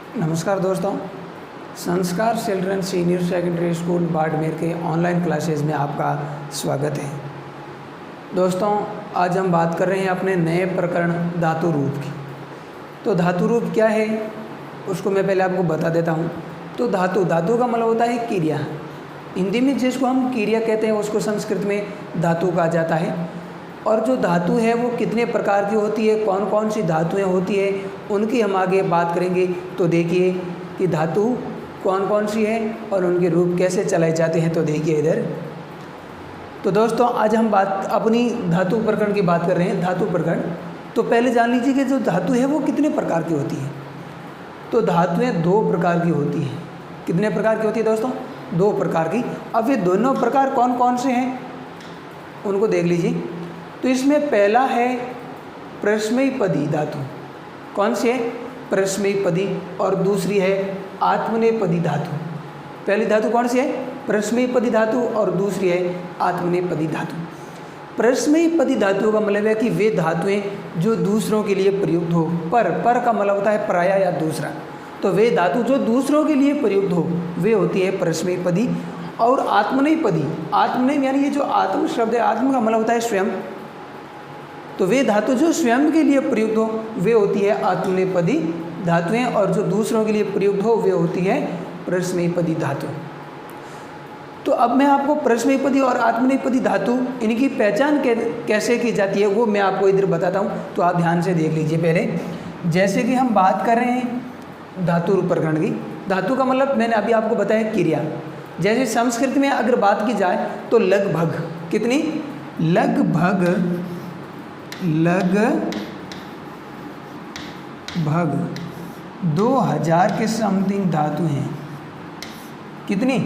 नमस्कार दोस्तों, संस्कार children senior secondary school Barmer के ऑनलाइन क्लासेस में आपका स्वागत है। दोस्तों, आज हम बात कर रहे हैं अपने नए प्रकरण धातु रूप की। तो धातु रूप क्या है उसको मैं पहले आपको बता देता हूँ। तो धातु का मतलब होता है क्रिया। हिंदी में जिसको हम क्रिया कहते हैं उसको संस्कृत में धातु कहा जाता है। और जो धातु है वो कितने प्रकार की होती है, कौन कौन सी धातुएं होती है, उनकी हम आगे बात करेंगे। तो देखिए कि धातु कौन कौन सी है और उनके रूप कैसे चलाए जाते हैं। तो देखिए इधर। तो दोस्तों, आज हम बात अपनी धातु प्रकरण की बात कर रहे हैं। धातु प्रकरण तो पहले जान लीजिए कि जो धातु है वो कितने प्रकार की होती है। तो धातुएं दो प्रकार की होती हैं। कितने प्रकार की होती है दोस्तों? दो प्रकार की। अब ये दोनों प्रकार कौन कौन से हैं उनको देख लीजिए। तो इसमें पहला है परस्मैपदी धातु। कौन सी है? परस्मैपदी। और दूसरी है आत्मनेपदी धातु। पहली धातु कौन सी है? परस्मैपदी धातु। और दूसरी है आत्मनेपदी धातु। परस्मैपदी धातु का मतलब है कि वे धातुएं जो दूसरों के लिए प्रयुक्त हो। पर का मतलब होता है पराया या दूसरा। तो वे धातु जो दूसरों के लिए प्रयुक्त हो वे होती है परस्मैपदी। और आत्मनेपदी, आत्मनेप यानी ये जो आत्म शब्द है, आत्म का मतलब होता है स्वयं। तो वे धातु जो स्वयं के लिए प्रयुक्त हो वे होती है आत्मनेपदी धातुएं। और जो दूसरों के लिए प्रयुक्त हो वे होती है परस्मैपदी धातु। तो अब मैं आपको परस्मैपदी और आत्मनेपदी धातु इनकी पहचान कैसे की जाती है वो मैं आपको इधर बताता हूँ। तो आप ध्यान से देख लीजिए। पहले जैसे कि हम बात कर रहे हैं धातु रूप प्रकरण की। धातु का मतलब मैंने अभी आपको बताया क्रिया। जैसे संस्कृत में अगर बात की जाए तो लगभग कितनी, लगभग 2000 के समथिंग धातु हैं। कितनी?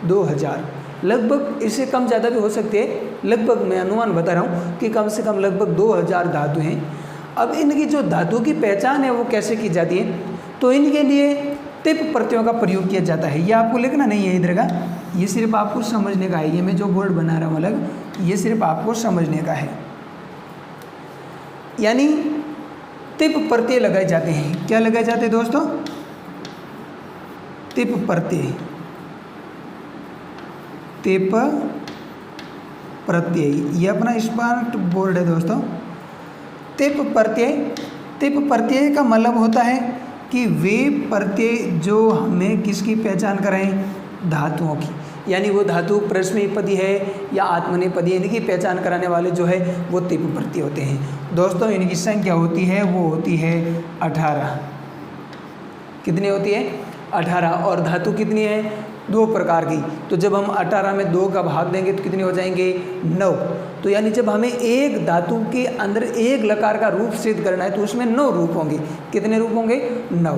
2000। लगभग, इससे कम ज़्यादा भी हो सकते हैं। लगभग मैं अनुमान बता रहा हूँ कि कम से कम लगभग 2000 धातु हैं। अब इनकी जो धातु की पहचान है वो कैसे की जाती है? तो इनके लिए तिप प्रत्ययों का प्रयोग किया जाता है। ये आपको लिखना नहीं है इधर का, ये सिर्फ आपको समझने का है। ये मैं जो बोर्ड बना रहा हूँ अलग, ये सिर्फ आपको समझने का है। यानी तिप प्रत्यय लगाए जाते हैं। क्या लगाए जाते हैं दोस्तों? तिप प्रत्यय। तिप प्रत्यय ये अपना स्मार्ट बोर्ड है दोस्तों। तिप प्रत्यय का मतलब होता है कि वे प्रत्यय जो हमें किसकी पहचान कराएं? धातुओं की। यानी वो धातु परस्मैपदी है या आत्मनेपदी, इनकी पहचान कराने वाले जो है वो तिप प्रत्यय होते हैं। दोस्तों, इनकी संख्या होती है वो होती है 18। कितनी होती है? 18। और धातु कितनी है? दो प्रकार की। तो जब हम 18 में 2 का भाग देंगे तो कितने हो जाएंगे? 9। तो यानी जब हमें एक धातु के अंदर एक लकार का रूप सिद्ध करना है तो उसमें 9 रूप होंगे। कितने रूप होंगे? 9।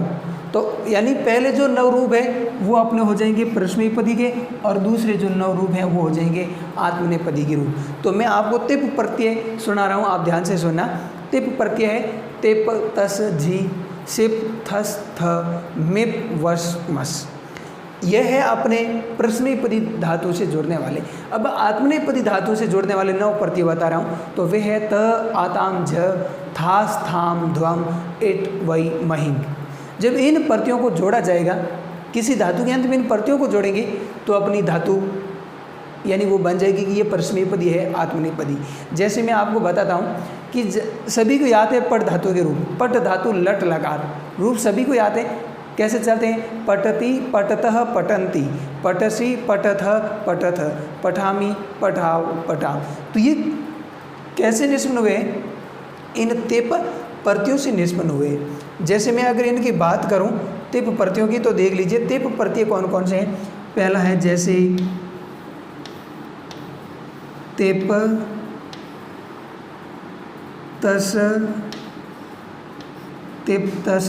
तो यानी पहले जो 9 रूप है वो अपने हो जाएंगे परस्मैपदी के, और दूसरे जो 9 रूप हैं वो हो जाएंगे आत्मनेपदी के रूप। तो मैं आपको तिप प्रत्यय सुना रहा हूँ, आप ध्यान से सुनना। तिप प्रत्यय है तिप तस जी सिप थस थ मिप वस मस। यह है अपने परस्मैपदी धातु से जुड़ने वाले। अब आत्मनेपदी धातु से जुड़ने वाले 9 प्रत्यय बता रहा हूँ। तो वे है त आताम झ थास थाम ध्वम इट वई महिंग। जब इन प्रत्ययों को जोड़ा जाएगा, किसी धातु के अंत में इन प्रत्ययों को जोड़ेंगे तो अपनी धातु यानी वो बन जाएगी कि ये परस्मैपदी है, आत्मनेपदी। जैसे मैं आपको बताता हूँ कि सभी को याद है पट धातु के रूप। पट धातु लट लकार रूप सभी को याद है। कैसे चलते हैं? पठति पठतः पठन्ति, पठसि पठथ पठथ, पठामि पठाव पठाम। तो ये कैसे निष्पन्न हुए? इन तिप प्रत्ययों से निष्पन्न हुए। जैसे मैं अगर इनकी बात करूं तिप प्रत्ययों की तो देख लीजिए तिप प्रत्यय कौन कौन से हैं। पहला है जैसे तिप तस, तिप तस,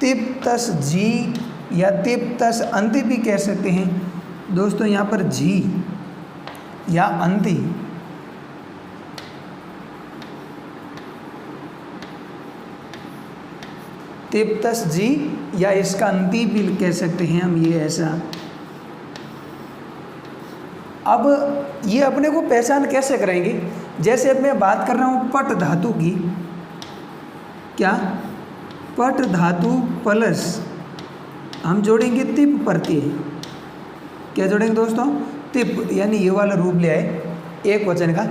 तिप तस जी या तिप तस अंति भी कह सकते हैं दोस्तों। यहाँ पर जी या अंति, तिप तस जी या इसका अंति भी कह सकते हैं हम, ये ऐसा। अब ये अपने को पहचान कैसे कराएंगे? जैसे अब मैं बात कर रहा हूँ पट धातु की, क्या, पट धातु प्लस हम जोड़ेंगे तिप प्रत्यय। क्या जोड़ेंगे दोस्तों, तिप, यानी ये वाला रूप ले आए एक वचन का।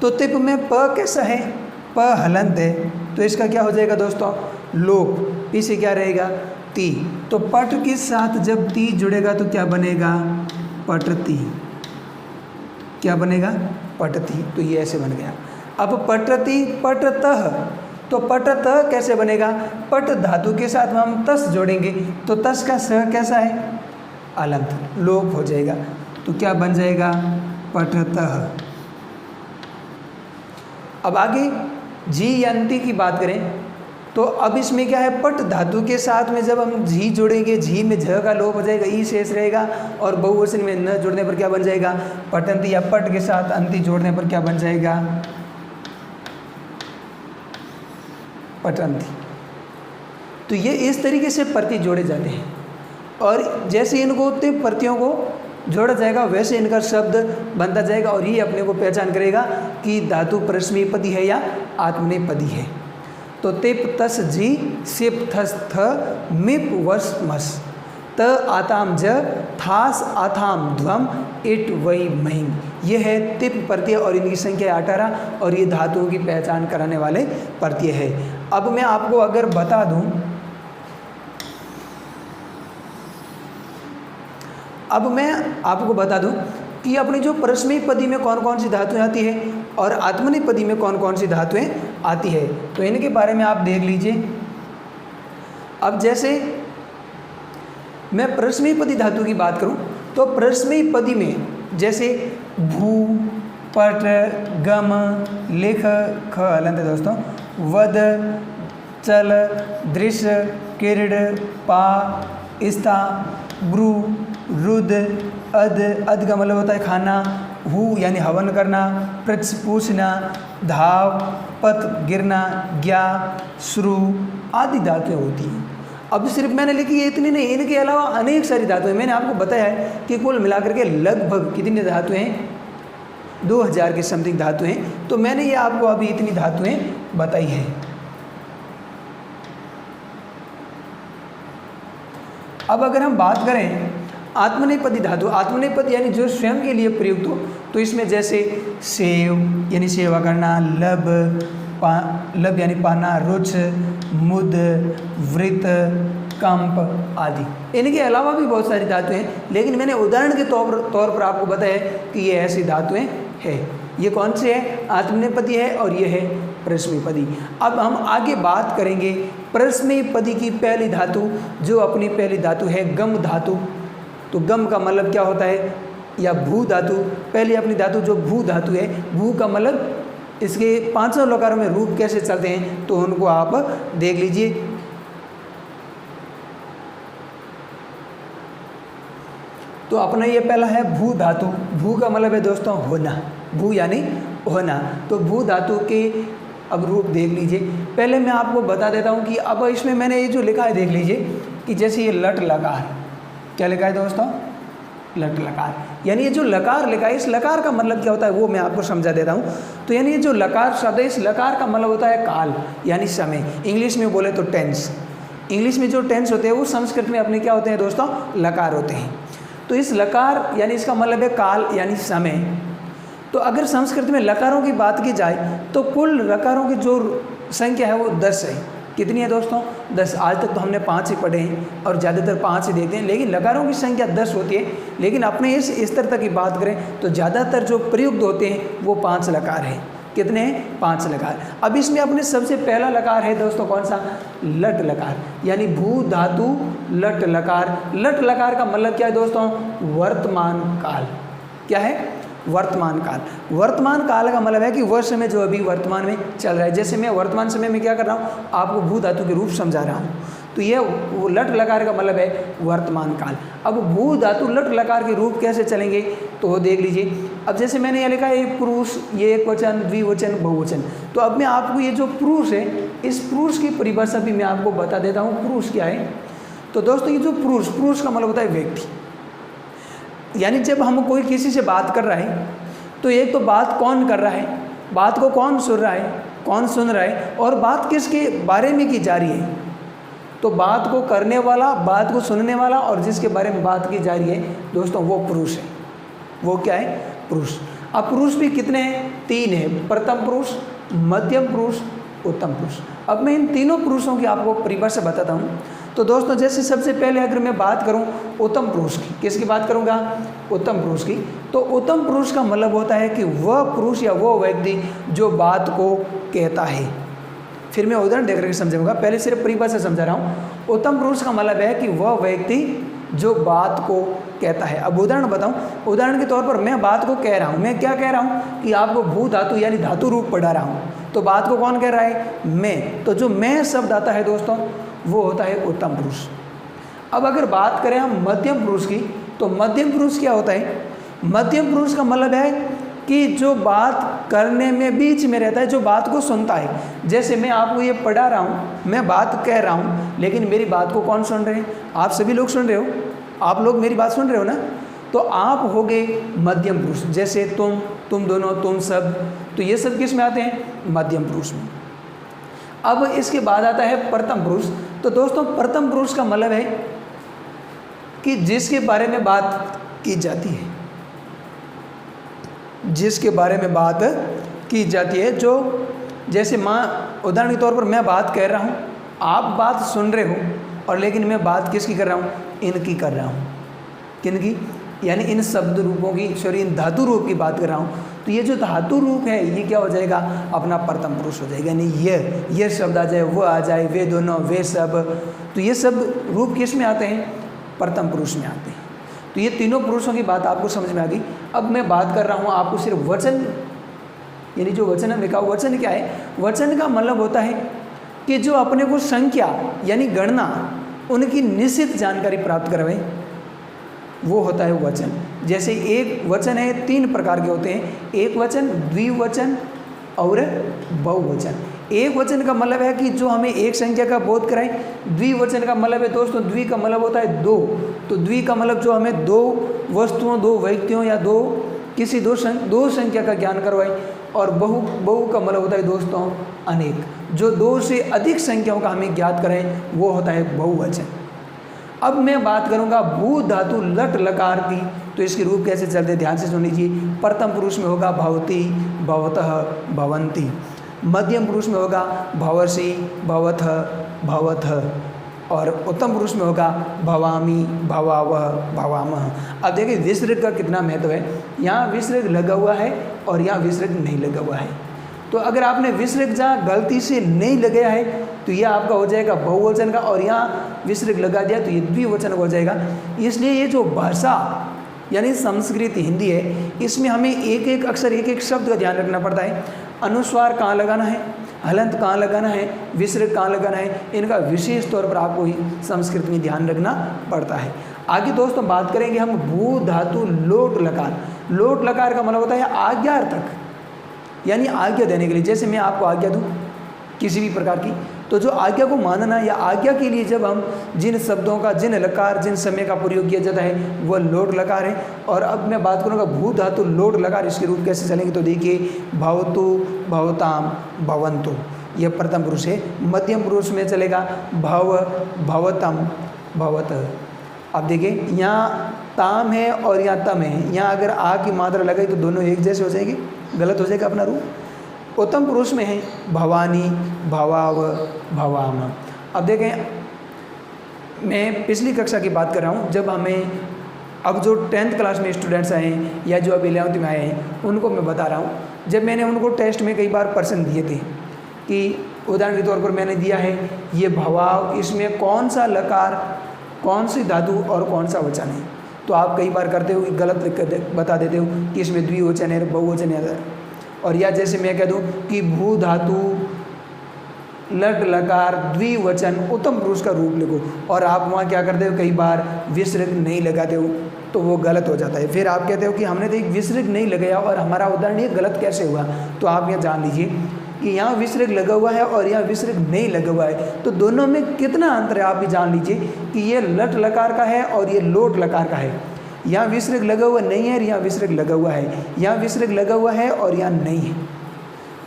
तो तिप में प कैसा है, प हलंत है, तो इसका क्या हो जाएगा दोस्तों, लोप, पीछे क्या रहेगा, ती। तो पट के साथ जब ती जुड़ेगा तो क्या बनेगा, पटती। क्या बनेगा, पटती। तो ये ऐसे बन गया। अब पटती पटतः, तो पटतः कैसे बनेगा, पट धातु के साथ हम तस जोड़ेंगे तो तस का स कैसा है, अलंत, लोप हो जाएगा। तो क्या बन जाएगा, पटतः। अब आगे जी यंती की बात करें तो अब इसमें क्या है, पट धातु के साथ में जब हम झी जोड़ेंगे, झी में झ का लोप हो जाएगा, ई शेष रहेगा, और बहुवचन में न जोड़ने पर क्या बन जाएगा, पटंती, या पट के साथ अंति जोड़ने पर क्या बन जाएगा, पटंती। तो ये इस तरीके से प्रत्यय जोड़े जाते हैं, और जैसे इनको तिप प्रत्ययों को जोड़ा जाएगा वैसे इनका शब्द बनता जाएगा, और ये अपने को पहचान करेगा कि धातु परस्मैपदी है या आत्मनेपदी है। तो तिप तस जी सिप थस थ मिप वस मस त आताम ज थास आथाम ध्वम इट वही महिम। ये है तिप प्रत्यय और इनकी संख्या 18 और ये धातुओं की पहचान कराने वाले प्रत्यय है। अब मैं आपको अगर बता दूं, अब मैं आपको बता दूं कि अपनी जो परस्मैपदी में कौन कौन सी धातुएं आती है और आत्मनेपदी में कौन कौन सी धातुएं आती है, तो इनके बारे में आप देख लीजिए। अब जैसे मैं परस्मैपदी धातु की बात करूं तो परस्मैपदी में जैसे भू, पट, गम, लिख, ख हलंत है दोस्तों, वद, चल, दृश्य, किरीड़, पा, स्था, ब्रू, रुद, अद का मतलब होता है खाना, हु यानी हवन करना, प्रच पूछना, धाव, पत गिरना, ज्ञा, श्रु आदि धातुएं होती हैं। अब सिर्फ मैंने लिखी है इतनी नहीं, इनके अलावा अनेक सारी धातुएं, मैंने आपको बताया है कि कुल मिलाकर के लगभग कितनी धातुएं हैं, 2000 के समथिंग धातुएं। तो मैंने ये आपको अभी इतनी धातुएं बताई हैं। अब अगर हम बात करें आत्मनेपदी धातु, आत्मनेपद यानी जो स्वयं के लिए प्रयुक्त हो, तो इसमें जैसे सेव यानी सेवा करना, लब, लब यानी पाना, रुच, मुद, वृत, कंप आदि। इनके अलावा भी बहुत सारी धातुएं हैं, लेकिन मैंने उदाहरण के तौर पर आपको बताया कि ये ऐसी धातुएं हैं। ये कौन से है, आत्मनेपदी है और ये है परस्मैपदी। अब हम आगे बात करेंगे परस्मैपदी की पहली धातु, जो अपनी पहली धातु है गम धातु। तो गम का मतलब क्या होता है, या भू धातु। पहले अपनी धातु जो भू धातु है, भू का मतलब इसके 5 लकारों में रूप कैसे चलते हैं, तो उनको आप देख लीजिए। तो अपना ये पहला है भू धातु। भू का मतलब है दोस्तों होना, भू यानी होना। तो भू धातु के अब रूप देख लीजिए। पहले मैं आपको बता देता हूँ कि अब इसमें मैंने ये जो लिखा है देख लीजिए कि जैसे ये लट लकार, क्या लिखा है दोस्तों, लट लकार। यानी ये जो लकार लिखा है, इस लकार का मतलब क्या होता है वो मैं आपको समझा देता हूँ। तो यानी ये जो लकार शब्द है, इस लकार का मतलब होता है काल यानी समय। इंग्लिश में बोले तो टेंस। इंग्लिश में जो टेंस होते हैं वो संस्कृत में अपने क्या होते हैं दोस्तों, लकार होते हैं। तो इस लकार यानी इसका मतलब है काल यानी समय। तो अगर संस्कृत में लकारों की बात की जाए तो कुल लकारों की जो संख्या है वो 10 है। कितनी है दोस्तों, 10। आज तक तो हमने 5 ही पढ़े हैं और ज़्यादातर 5 ही देखते हैं, लेकिन लकारों की संख्या 10 होती है। लेकिन अपने इस स्तर तक की बात करें तो ज़्यादातर जो प्रयुक्त होते हैं वो 5 लकार हैं। कितने हैं, 5 लकार। अब इसमें अपने सबसे पहला लकार है दोस्तों कौन सा, लट लकार, यानी भू धातु लट लकार। लट लकार का मतलब क्या है दोस्तों, वर्तमान काल। क्या है, वर्तमान काल। वर्तमान काल का मतलब है कि वह समय जो अभी वर्तमान में चल रहा है। जैसे मैं वर्तमान समय में क्या कर रहा हूँ, आपको भू धातु के रूप समझा रहा हूँ। तो ये लट लकार का मतलब है वर्तमान काल। अब भू धातु लट लकार के रूप कैसे चलेंगे तो वो देख लीजिए। अब जैसे मैंने यहाँ लिखा है पुरुष, ये एक वचन, द्विवचन, बहुवचन। तो अब मैं आपको ये जो पुरुष है, इस पुरुष की परिभाषा भी मैं आपको बता देता हूँ। पुरुष क्या है, तो दोस्तों ये जो पुरुष का मतलब होता है व्यक्ति। यानी जब हम कोई किसी से बात कर रहा है तो एक तो बात कौन कर रहा है, बात को कौन सुन रहा है, कौन सुन रहा है और बात किसके बारे में की जा रही है। तो बात को करने वाला, बात को सुनने वाला और जिसके बारे में बात की जा रही है दोस्तों वो पुरुष है। वो क्या है? पुरुष। अब पुरुष भी कितने हैं? 3 है, प्रथम पुरुष, मध्यम पुरुष, उत्तम पुरुष। अब मैं इन तीनों पुरुषों की आपको परिभाषा बताता हूँ। तो दोस्तों जैसे सबसे पहले अगर मैं बात करूं उत्तम पुरुष की, किसकी बात करूंगा? उत्तम पुरुष की। तो उत्तम पुरुष का मतलब होता है कि वह पुरुष या वो व्यक्ति जो बात को कहता है। फिर मैं उदाहरण देकर के समझाऊंगा, पहले सिर्फ परिभाषा समझा रहा हूँ। उत्तम पुरुष का मतलब है कि वह व्यक्ति जो बात को कहता है। अब उदाहरण बताऊं, उदाहरण के तौर पर मैं बात को कह रहा हूँ। मैं क्या कह रहा हूँ कि आपको भू धातु यानी धातु रूप पढ़ा रहा हूँ। तो बात को कौन कह रहा है? मैं। तो जो मैं शब्द आता है दोस्तों वो होता है उत्तम पुरुष। अब अगर बात करें हम मध्यम पुरुष की, तो मध्यम पुरुष क्या होता है? मध्यम पुरुष का मतलब है कि जो बात करने में बीच में रहता है, जो बात को सुनता है। जैसे मैं आपको ये पढ़ा रहा हूँ, मैं बात कह रहा हूँ, लेकिन मेरी बात को कौन सुन रहे हैं? आप सभी लोग सुन रहे हो, आप लोग मेरी बात सुन रहे हो ना। तो आप हो गए मध्यम पुरुष। जैसे तुम दोनों, तुम सब, तो ये सब किस में आते हैं? मध्यम पुरुष में। अब इसके बाद आता है प्रथम पुरुष। तो दोस्तों प्रथम पुरुष का मतलब है कि जिसके बारे में बात की जाती है, जिसके बारे में बात की जाती है। जो जैसे उदाहरण के तौर पर मैं बात कह रहा हूँ, आप बात सुन रहे हो, और लेकिन मैं बात किसकी कर रहा हूँ? इनकी कर रहा हूँ। किनकी? यानी इन शब्द रूपों की, सॉरी इन धातु रूप की बात कर रहा हूँ। तो ये जो धातु रूप है ये क्या हो जाएगा? अपना प्रथम पुरुष हो जाएगा। यानी ये शब्द आ जाए, वो आ जाए, वे दोनों, वे सब, तो ये सब रूप किस में आते हैं? प्रथम पुरुष में आते हैं। तो ये तीनों पुरुषों की बात आपको समझ में आ गई। अब मैं बात कर रहा हूँ आपको सिर्फ वचन, यानी जो वचन लिखा, वचन क्या है? वचन का मतलब होता है कि जो अपने को संख्या यानी गणना, उनकी निश्चित जानकारी प्राप्त करवाए, वो होता है वचन। जैसे एक वचन है, 3 प्रकार के होते हैं, एक वचन, द्विवचन और बहुवचन। एक वचन का मतलब है कि जो हमें एक संख्या का बोध कराए। द्विवचन का मतलब है दोस्तों, द्वि का मतलब होता है 2। तो द्वि का मतलब जो हमें 2 वस्तुओं, 2 व्यक्तियों या किसी दो संख्या का ज्ञान करवाए। और बहु का मतलब होता है दोस्तों अनेक, जो 2 से अधिक संख्याओं का हमें ज्ञात करें, वो होता है बहुवचन। अब मैं बात करूंगा भू धातु लट लकार की। तो इसके रूप कैसे चलते, ध्यान से सुन लीजिए। प्रथम पुरुष में होगा भवती, भवतः, भवंती। मध्यम पुरुष में होगा भवसी, भवतः, भवतः। और उत्तम पुरुष में होगा भवामी, भवावह, भवामह। अब देखिए विसर्ग का कितना महत्व है। यहाँ विसर्ग लगा हुआ है और यहाँ विसर्ग नहीं लगा हुआ है। तो अगर आपने विसर्ग जहाँ गलती से नहीं लगाया है तो यह आपका हो जाएगा बहुवचन का, और यहाँ विसर्ग लगा दिया तो ये द्विवचन का हो जाएगा। इसलिए ये जो भाषा यानी संस्कृत हिंदी है, इसमें हमें एक एक अक्षर, एक एक शब्द का ध्यान रखना पड़ता है। अनुस्वार कहाँ लगाना है, हलंत कहाँ लगाना है, विसर्ग कहाँ लगाना है, इनका विशेष तौर पर आपको ही संस्कृत में ध्यान रखना पड़ता है। आगे दोस्तों बात करेंगे हम भू धातु लोट लकार। लोट लकार का मतलब होता है आज्ञार्थक, यानी आज्ञा देने के लिए। जैसे मैं आपको आज्ञा दूँ किसी भी प्रकार की, तो जो आज्ञा को मानना या आज्ञा के लिए जब हम जिन शब्दों का, जिन लकार, जिन समय का प्रयोग किया जाता है वह लोट लकार है। और अब मैं बात करूँगा भू धातु लोट लकार, इसके रूप कैसे चलेंगे। तो देखिए भवतु, भवताम, भवंतु, यह प्रथम पुरुष है। मध्यम पुरुष में चलेगा भव, भवतम, भवत। अब देखिए यहाँ ताम है और यहाँ तम है, यहाँ अगर आ की मात्रा लगाई तो दोनों एक जैसे हो जाएगी, गलत हो जाएगा अपना रूप। उत्तम पुरुष में है भवानी, भवाव, भवाम। अब देखें मैं पिछली कक्षा की बात कर रहा हूँ, जब हमें अब जो 10th क्लास में स्टूडेंट्स आए हैं या जो अब 11th में आए हैं उनको मैं बता रहा हूँ। जब मैंने उनको टेस्ट में कई बार प्रश्न दिए थे कि उदाहरण के तौर पर मैंने दिया है ये भवाव, इसमें कौन सा लकार, कौन सी धातु और कौन सा वचन है, तो आप कई बार करते हो गलत बता देते हो कि इसमें द्विवचन है, बहुवचन है। और या जैसे मैं कह दूं कि भू धातु लट लकार द्विवचन उत्तम पुरुष का रूप लिखो, और आप वहाँ क्या करते हो, कई बार विसर्ग नहीं लगाते हो, तो वो गलत हो जाता है। फिर आप कहते हो कि हमने तो एक विसर्ग नहीं लगाया और हमारा उदाहरण ये गलत कैसे हुआ। तो आप यहाँ जान लीजिए कि यहाँ विसर्ग लगा हुआ है और यहाँ विसर्ग नहीं लगा हुआ है, तो दोनों में कितना अंतर है आप भी जान लीजिए कि ये लट लकार का है और ये लोट लकार का है। यहाँ विसर्ग लगा हुआ नहीं है और यहाँ विसर्ग लगा हुआ है, यहाँ विसर्ग लगा हुआ है और यहाँ नहीं है।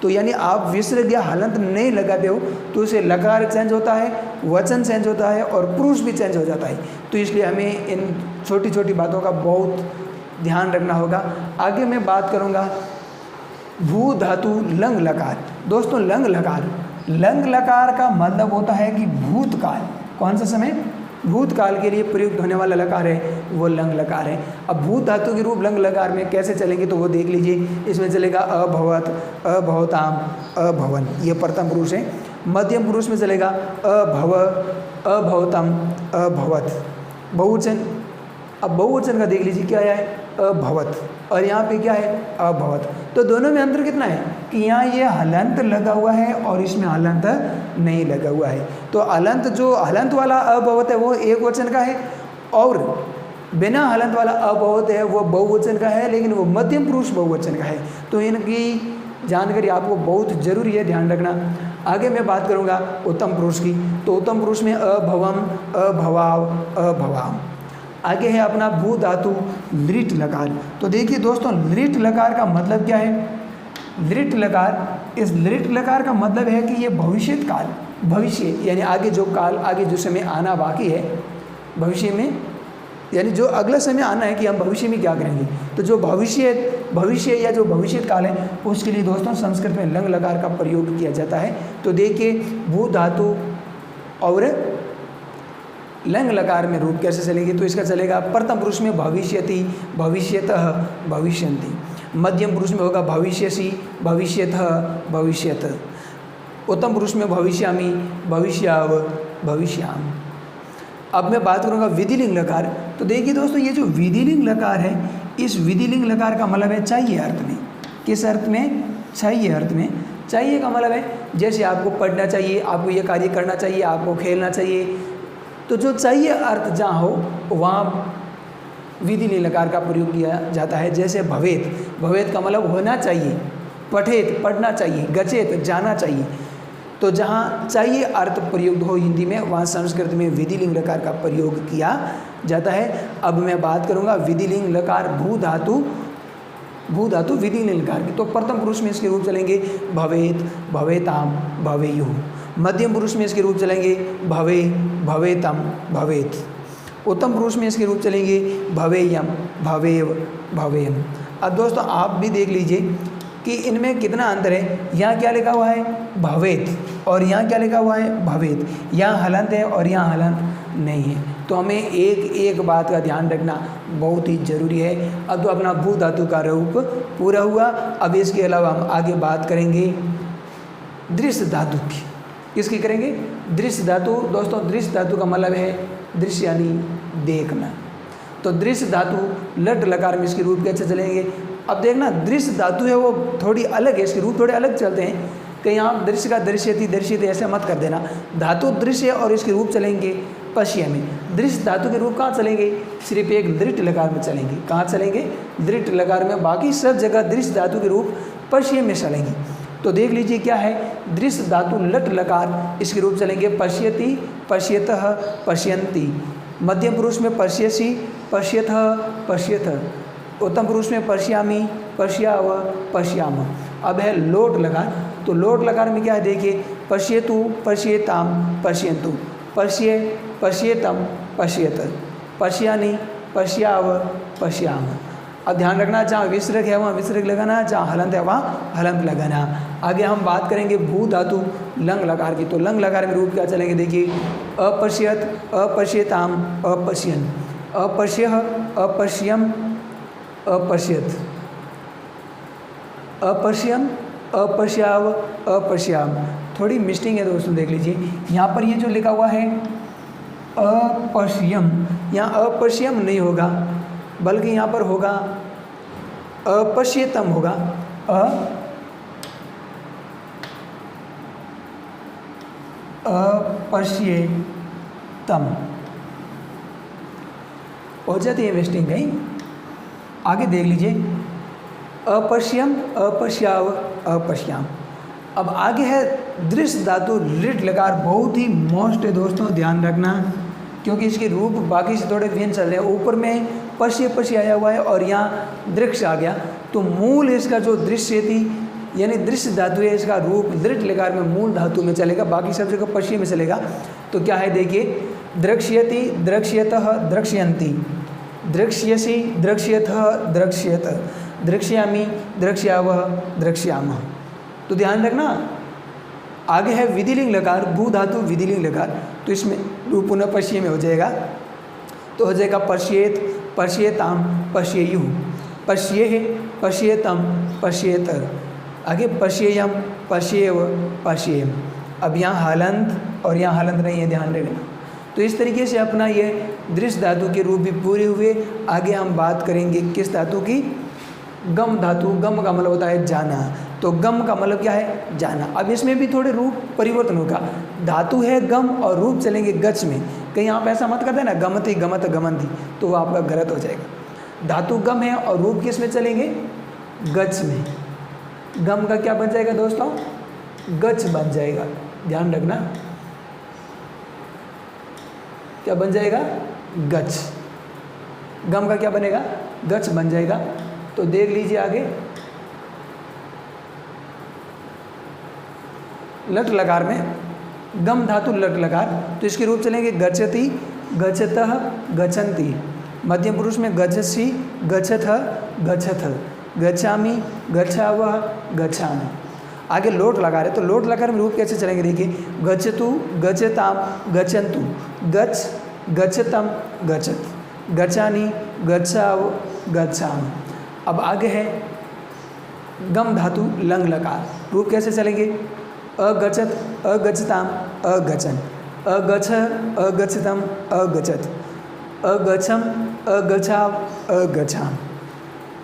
तो यानी आप विसर्ग या हलंत नहीं लगाते हो तो उसे लकार चेंज होता है, वचन चेंज होता है और पुरुष भी चेंज हो जाता है। तो इसलिए हमें इन छोटी छोटी बातों का बहुत ध्यान रखना होगा। आगे मैं बात करूँगा भू धातु लंग लकार। दोस्तों लंग लकार का मतलब होता है कि भूतकाल, कौन सा समय, भूतकाल के लिए प्रयुक्त होने वाला लकार है वो लंग लकार है। अब भूत धातु के रूप लंग लकार में कैसे चलेंगे तो वो देख लीजिए। इसमें चलेगा अभवत, अभवताम, अभवन, ये प्रथम पुरुष है। मध्यम पुरुष में चलेगा अभव, अभवतम, अभवत। बहुवचन, अब बहुवचन का देख लीजिए क्या है, अभवत, और यहाँ पे क्या है, अभवत। तो दोनों में अंतर कितना है कि यहाँ ये हलंत लगा हुआ है और इसमें हलंत नहीं लगा हुआ है। तो हलंत, जो हलंत वाला अभवत है वो एक वचन का है और बिना हलंत वाला अभवत है वो बहुवचन का है, लेकिन वो मध्यम पुरुष बहुवचन का है। तो इनकी जानकारी आपको बहुत जरूरी है, ध्यान रखना। आगे मैं बात करूँगा उत्तम पुरुष की। तो उत्तम पुरुष में अभवम, अभवाव, अभवाम। आगे है अपना भू धातु लृट लकार। तो देखिए दोस्तों लृट लकार का मतलब क्या है, लृट लकार, इस लृट लकार का मतलब है कि ये भविष्यत काल, भविष्य यानी आगे जो काल, आगे जो समय आना बाकी है भविष्य में, यानी जो अगला समय आना है कि हम भविष्य में क्या करेंगे, तो जो भविष्य या जो भविष्यत काल है उसके लिए दोस्तों संस्कृत में लंग लकार का प्रयोग किया जाता है। तो देखिए भू धातु और लंग लकार में रूप कैसे चलेंगे, तो इसका चलेगा प्रथम पुरुष में भविष्यति, भविष्यतः, भविष्यन्ति। मध्यम पुरुष में होगा भविष्यसि, भविष्यतः, भविष्यत। उत्तम पुरुष में भविष्यामि, भविष्याव, भविष्याम। अब मैं बात करूँगा विधिलिंग लकार। तो देखिए दोस्तों ये जो विधिलिंग लकार है, इस विधिलिंग लकार का मतलब है चाहिए अर्थ में। किस अर्थ में, चाहिए अर्थ में। चाहिए का मतलब है जैसे आपको पढ़ना चाहिए, आपको ये कार्य करना चाहिए, आपको खेलना चाहिए, तो जो चाहिए अर्थ जहाँ हो वहाँ विधिलिंग लकार का प्रयोग किया जाता है। जैसे भवेत, भवेत का मतलब होना चाहिए, पठेत पढ़ना चाहिए, गचेत जाना चाहिए। तो जहाँ चाहिए अर्थ प्रयुक्त हो हिंदी में वहाँ संस्कृत में विधिलिंग लकार का प्रयोग किया जाता है। अब मैं बात करूँगा विधिलिंग लकार भू धातु विधिलिंग लकार की। तो प्रथम पुरुष में इसके रूप चलेंगे भवेत, भवेताम, भवेयुः। मध्यम पुरुष में इसके रूप चलेंगे भवे, भवेतम, भवेत। उत्तम पुरुष में इसके रूप चलेंगे भवेयम, भवेव, भवेयम। अब दोस्तों आप भी देख लीजिए कि इनमें कितना अंतर है। यहाँ क्या लिखा हुआ है, भवेत, और यहाँ क्या लिखा हुआ है, भवेत। यहाँ हलंत है और यहाँ हलंत नहीं है। तो हमें एक एक बात का ध्यान रखना बहुत ही ज़रूरी है। अब तो अपना भू धातु का रूप पूरा हुआ। अब इसके अलावा हम आगे बात करेंगे दृश्य धातु की। किसकी करेंगे, दृश्य धातु। दोस्तों दृश्य धातु का मतलब है दृश्य यानी देखना। तो दृश्य धातु लट लकार में इसके रूप कैसे चलेंगे। अब देखना दृश्य धातु है वो थोड़ी अलग है, इसके रूप थोड़े अलग चलते हैं। कहीं आप दृश्य का दृश्यति, दृश्यते ऐसे मत कर देना। धातु दृश्य और इसके रूप चलेंगे पश्य में। दृश्य धातु के रूप कहाँ चलेंगे, सिर्फ एक दृढ़ लकार में चलेंगे। कहाँ चलेंगे, दृढ़ लकार में। बाकी सब जगह दृश्य धातु के रूप पश्य में चलेंगे। तो देख लीजिए क्या है, दृश्य धातु लट लकार, इसके रूप चलेंगे पश्यति, पश्यतः, पश्यन्ति। मध्यम पुरुष में पश्यसि, पश्यतः, पश्यथ। उत्तम पुरुष में पश्यामि, पश्याव, पश्याम। अब है लोट लकार। तो लोट लकार में क्या है देखिए, पश्यतु, पश्येताम, पश्यन्तु। पश्ये, पश्येतम, पश्यत। पश्यानि, पश्याव, पश्याम। अब ध्यान रखना जहाँ विसर्ग है वहाँ विसर्ग लगाना, जहाँ हलंत है वहाँ हलंत लगाना। आगे हम बात करेंगे भू धातु लंग लकार की। तो लंग लकार में रूप क्या चलेंगे देखिए, अपश्यत, अपश्येताम, अपश्यन। अपश्यः, अपश्यम, अपश्यत। अपश्यम, अपश्याव, अपश्याम। थोड़ी मिस्टेक है दोस्तों, देख लीजिए यहाँ पर ये जो लिखा हुआ है अपश्यम, यहाँ अपश्यम नहीं होगा बल्कि यहाँ पर होगा अपश्येतम होगा। अपश्येतम हो जाती है मिस्टेक कहीं। आगे देख लीजिए, अपश्यम, अपश्याव, अपश्याम। अब आगे है दृश्य धातु लिट लकार। बहुत ही मोस्ट है दोस्तों, ध्यान रखना, क्योंकि इसके रूप बाकी से थोड़े भिन्न चल रहे हैं। ऊपर में पश्य पश्य आया हुआ है और यहाँ दृश्य आ गया। तो मूल इसका जो दृश्य थी यानी दृश्य धातु है, इसका रूप दृढ़ लकार में मूल धातु में चलेगा, बाकी सब जगह पश्य में चलेगा। तो क्या है देखिए, द्रक्ष्यति, द्रक्ष्यतः, द्रक्ष्यन्ति, द्रक्ष्यसि, द्रक्ष्यथः, द्रक्ष्यत, द्रक्ष्यामि, द्रक्ष्यावः, द्रक्ष्यामः। तो ध्यान रखना, आगे है विधिलिंग लकार, भू धातु विधिलिंग लकार, तो इसमें रूप पुनः पश्य में हो जाएगा। तो हो जाएगा पश्येत, पश्येताम, पश्येयुः, पश्येह, पश्येतम, पश्येतर, आगे पश्येयम, पश्येव, पश्येम। अब यहाँ हलंत और यहाँ हलंत नहीं है, ध्यान रखना। तो इस तरीके से अपना ये दृश्य धातु के रूप भी पूरे हुए। आगे हम बात करेंगे किस धातु की, गम धातु। गम का मतलब होता है जाना, तो गम का मतलब क्या है, जाना। अब इसमें भी थोड़े रूप परिवर्तन होगा, धातु है गम और रूप चलेंगे गच में। कहीं आप ऐसा मत करते ना गमति, गमत, गमंती, तो वो आपका गलत हो जाएगा। धातु गम है और रूप किस में चलेंगे, गच में। गम का क्या बन जाएगा दोस्तों, गच बन जाएगा, ध्यान रखना, क्या बन जाएगा, गच। गम का क्या बनेगा, गच बन जाएगा। तो देख लीजिए आगे, लट लकार में गम धातु लट लकार, तो इसके रूप चलेंगे गच्छति, गच्छतः, गच्छन्ति। मध्यम पुरुष में गच्छसि, गच्छथ, गच्छथ, गच्छामि, गच्छावः, गच्छामि। आगे लोट लगा रहे, तो लोट लकार में रूप कैसे चलेंगे देखिए, गच्छतु, गच्छताम, गच्छन्तु, गच्छ, गच्छतम, गच्छत, गच्छानि, गच्छाव, गच्छामि। अब आगे है गम धातु लंग लकार, रूप कैसे चलेंगे, अगच्छत, अगच्छताम, अगच्छन, अगच्छ, अगच्छतम, अगच्छत, अगच्छम, अगच्छाव, अगच्छाम।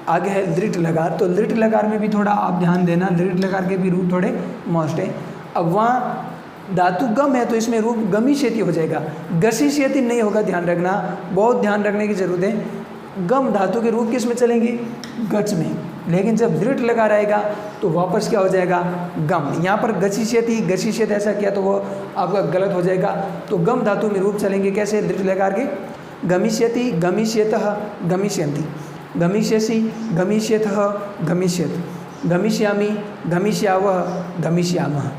आगे है दृढ़ लकार, तो दृढ़ लकार में भी थोड़ा आप ध्यान देना, दृढ़ लकार के भी रूप थोड़े मस्ट है। अब वहाँ धातु गम है तो इसमें रूप गमी शेती हो जाएगा, गसी शेती नहीं होगा, ध्यान रखना, बहुत ध्यान रखने की जरूरत है। गम धातु के रूप किस में चलेंगे, गच में, लेकिन जब दृढ़ लकार आएगा तो वापस क्या हो जाएगा, गम। यहाँ पर गसी शेती ऐसा किया तो वो आपका गलत हो जाएगा। तो गम धातु में रूप चलेंगे कैसे, दृढ़ लकार के, गमिष्यति, गमिष्यतः, गमिष्यन्ति, गमिष्यसि, गमिष्यथः, गमिष्यत, गमिष्यामि, गमिष्यावः, गमिष्यामः।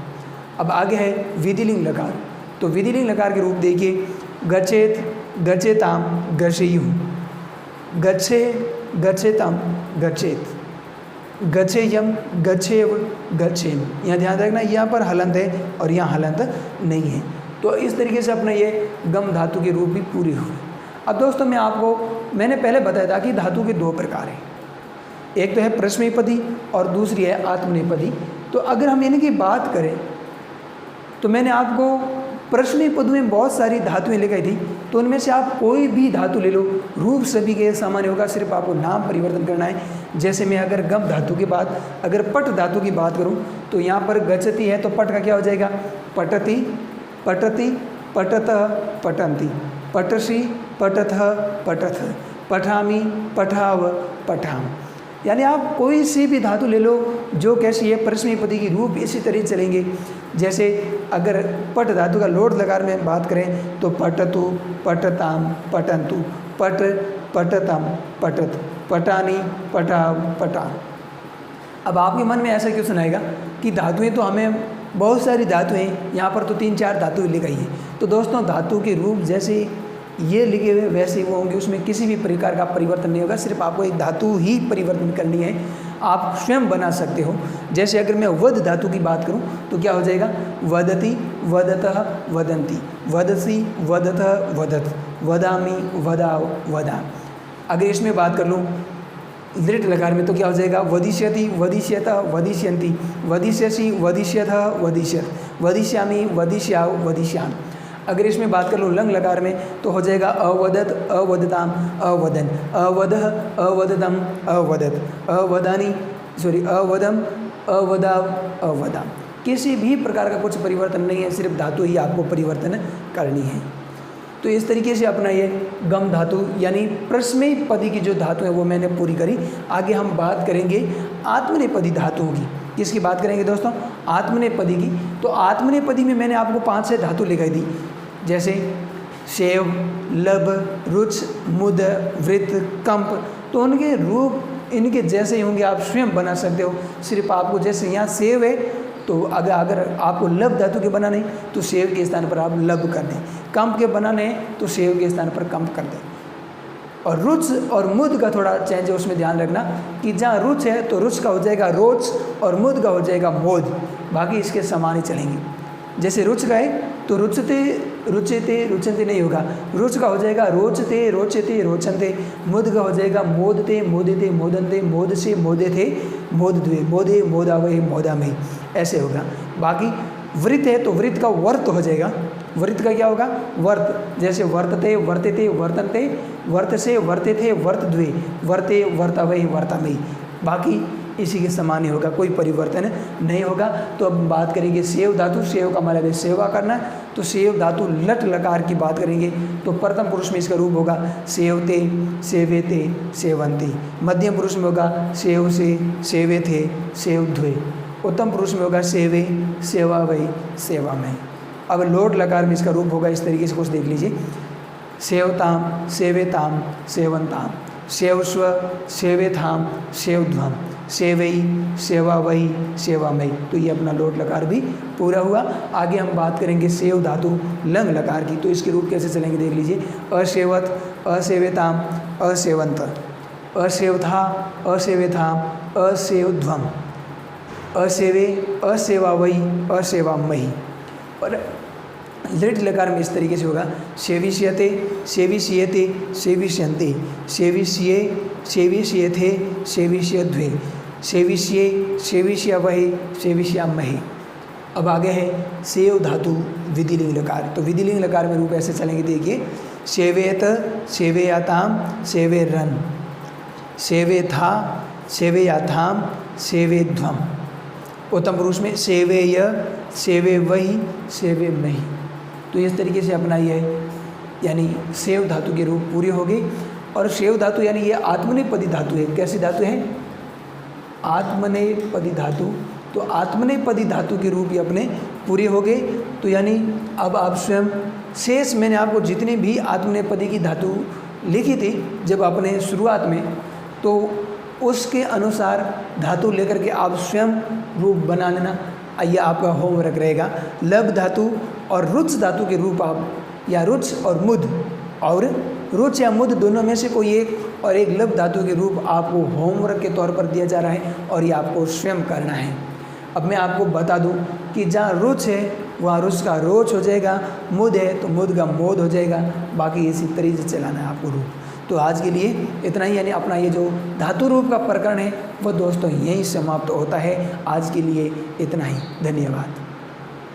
अब आगे है विधिलिंग लकार, तो विधिलिंग लकार के रूप देखिए, गच्छेत, गच्छेताम, गच्छेयुः, गच्छे, गच्छेताम, गच्छेत, गच्छेयम, गच्छेव, गच्छेम। यहाँ ध्यान रखना, यहाँ पर हलंत है और यहाँ हलंत नहीं है। तो इस तरीके से अपना ये गम धातु के रूप भी पूरे हुए। अब दोस्तों मैंने पहले बताया था कि धातु के दो प्रकार हैं, एक तो है प्रश्नपदी और दूसरी है आत्मनेपदी। तो अगर हम इनकी बात करें तो मैंने आपको प्रश्नपद में बहुत सारी धातुएं लिखाई थी, तो उनमें से आप कोई भी धातु ले लो, रूप सभी के सामान्य होगा, सिर्फ आपको नाम परिवर्तन करना है। जैसे मैं अगर गम धातु की बात, अगर पट धातु की बात करूं तो यहाँ पर गच्छति है तो पट का क्या हो जाएगा, पटति, पटति, पटतः, पठन्ति, पटसि, पटथः, पठथ, पठामि, पठाव, पठाम। यानी आप कोई सी भी धातु ले लो जो कैसी है, प्रश्नपदी की रूप इसी तरह चलेंगे। जैसे अगर पट धातु का लोट लकार में बात करें तो पटतु, पटताम, पटन्तु, पट, पटतम, पटत, पटानी, पटाव, पटान। अब आपके मन में ऐसा क्यों सुनाएगा कि धातुएं तो हमें बहुत सारी धातुएं, यहाँ पर तो 3-4 धातुएं लिखाई है। तो दोस्तों धातु के रूप जैसे ये लिखे हुए वैसे वो होंगे, उसमें किसी भी प्रकार का परिवर्तन नहीं होगा, सिर्फ आपको एक धातु ही परिवर्तन करनी है, आप स्वयं बना सकते हो। जैसे अगर मैं वद धातु की बात करूं तो क्या हो जाएगा, वदति, वदतः, वदन्ति, वदसि, वदतः, वदत, वदामि, वदाव, वदा। अगर इसमें बात कर लूँ दृढ़ लकार में तो क्या हो जाएगा, वदिष्यति, वदिष्यतः, वदिष्यन्ति, वदिष्यसि, वदिष्यथः, वदिष्यत, वदिष्यामि, वदिष्याव, वदिष्याम। अगर इसमें बात कर लो लंग लकार में तो हो जाएगा अवदत, अवदताम, अवदन, अवदह, अवदतम, अवदत, अवदानी, अवदम, अवदाव, अवदाम। किसी भी प्रकार का कुछ परिवर्तन नहीं है, सिर्फ धातु ही आपको परिवर्तन करनी है। तो इस तरीके से अपना ये गम धातु यानी प्रश्नपदी की जो धातु है वो मैंने पूरी करी। आगे हम बात करेंगे आत्मनेपदी धातुओं की। किसकी बात करेंगे दोस्तों, आत्मनेपदी की। तो आत्मनेपदी में मैंने आपको 5-6 धातु लिखाई दी, जैसे शेव, लब, रुच, मुद, वृत्त, कंप। तो उनके रूप इनके जैसे ही होंगे, आप स्वयं बना सकते हो। सिर्फ आपको जैसे यहाँ सेव है तो अगर आपको लब धातु के बनाने तो सेव के स्थान पर आप लब कर दें, कंप के बनाने तो सेव के स्थान पर कंप कर दें। और रुच और मुद का थोड़ा चेंज है, उसमें ध्यान रखना कि जहाँ रुच है तो रुच का हो जाएगा रोच और मुद का हो जाएगा मोद, बाकी इसके समान ही चलेंगे। जैसे रुच का है तो रुचते रुचते रुचनते नहीं होगा, रुच का हो जाएगा रोचते रोचते रोचनते, मुद का हो जाएगा मोदते मोदते मोदनते, मोद से मोदे थे मोदद्वे, मोदे मोदावहे मोदामयी, ऐसे होगा। बाकी वृत्त है तो वृत्त का वर्त हो जाएगा, वृत्त का क्या होगा वर्त, जैसे वर्तते वर्तते वर्तनते, वर्त से वर्ते थे वर्तद्वे, वर्ते वर्तावहे वर्तामयी, बाकी इसी के समान ही होगा, कोई परिवर्तन नहीं होगा। तो अब बात करेंगे सेव धातु। सेव का मतलब है सेवा करना, तो सेव धातु लट लकार की बात करेंगे तो प्रथम पुरुष में इसका रूप होगा सेवते सेवेते सेवंती, मध्यम पुरुष में होगा सेव से सेवे थे सेवध्वे, उत्तम पुरुष में होगा सेवे सेवा वही सेवा में। अब लोट लकार में इसका रूप होगा इस तरीके से, कुछ देख लीजिए, सेवताम सेवेताम सेवंताम, सेवस्व सेवेथाम सेवध्वम, सेवई सेवा वही सेवामयी। तो ये अपना लोट लकार भी पूरा हुआ। आगे हम बात करेंगे सेव धातु लंग लकार की, तो इसके रूप कैसे चलेंगे देख लीजिए, असेवत असेवेताम असेवंत, असेवथा असेवेथाम असेवध्वम, असेवे असेवा वही असेवामयी। और लिट लकार में इस तरीके से होगा, सेविष्यते सेविष्यते सेविष्यन्ते, सेविष्ये सेविष्येथे सेविष्यध्वे, सेविष्ये सेविष्यावहे सेविष्यामहे। अब आगे है सेव धातु विधिलिंग लकार। तो विधिलिंग लकार में रूप ऐसे चलेंगे, देखिए, सेवेत सेवेयाताम सेवेरन, सेवेथा सेवेयाथाम सेवेध्वम, उत्तम पुरुष में सेवेय सेवे वही सेवे मही। तो इस तरीके से अपना ये यानी सेव धातु के रूप पूरे हो गए। और सेव धातु यानी ये आत्मनेपदी धातु है। कैसी धातु है? आत्मनेपदी धातु। तो आत्मनेपदी धातु के रूप ये अपने पूरे हो गए। तो यानी अब आप स्वयं शेष मैंने आपको जितनी भी आत्मनेपदी की धातु लिखी थी जब अपने शुरुआत में, तो उसके अनुसार धातु लेकर के आप स्वयं रूप बना लेना। ये आपका होमवर्क रहेगा। लब धातु और रुच धातु के रूप आप, या रुच और मुद, और रुच या मुद दोनों में से कोई एक और एक लब धातु के रूप आपको होमवर्क के तौर पर दिया जा रहा है और ये आपको स्वयं करना है। अब मैं आपको बता दूं कि जहाँ रुच है वहाँ रुच का रोच हो जाएगा, मुद है तो मुद का मोद हो जाएगा, बाकी इसी तरीके से चलाना है आपको रूप। तो आज के लिए इतना ही, यानी अपना ये जो धातु रूप का प्रकरण है वो दोस्तों यहीं समाप्त होता है। आज के लिए इतना ही, धन्यवाद।